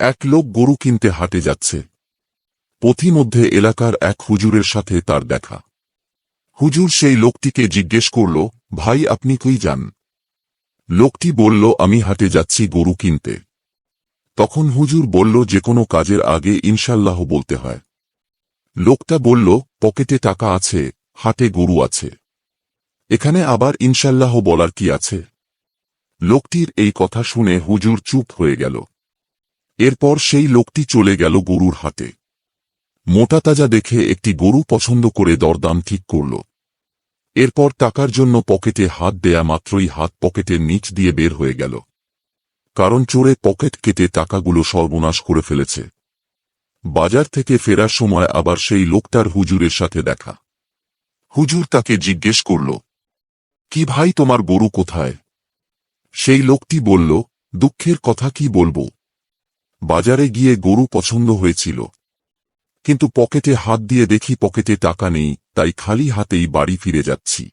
এক লোক গরু কিনতে হাটে যাচ্ছে। পথিমধ্যে এলাকার এক হুজুরের সাথে তার দেখা। হুজুর সেই লোকটিকে জিজ্ঞেস করল, ভাই আপনি কই যান? লোকটি বলল, আমি হাটে যাচ্ছি গরু কিনতে। তখন হুজুর বলল, যে কোনো কাজের আগে ইনশাল্লাহ বলতে হয়। লোকটা বলল, পকেটে টাকা আছে, হাটে গরু আছে, এখানে আবার ইনশাল্লাহ বলার কি আছে? লোকটির এই কথা শুনে হুজুর চুপ হয়ে গেল। এরপর সেই লোকটি চলে গেল গরুর হাটে। মোটা তাজা দেখে একটি গরু পছন্দ করে দরদাম ঠিক করল। এরপর টাকার জন্য পকেটে হাত দেয়া মাত্রই হাত পকেটের নিচ দিয়ে বের হয়ে গেল, কারণ চোরে পকেট কেটে টাকাগুলো সর্বনাশ করে ফেলেছে। বাজার থেকে ফেরার সময় আবার সেই লোকটার হুজুরের সাথে দেখা। হুজুর তাকে জিজ্ঞেস করল, কি ভাই তোমার গরু কোথায়? সেই লোকটি বলল, দুঃখের কথা কি বলবো, বাজারে গিয়ে গরু পছন্দ হয়েছিল, কিন্তু পকেটে হাত দিয়ে দেখি পকেটে টাকা নেই, তাই খালি হাতেই বাড়ি ফিরে যাচ্ছি।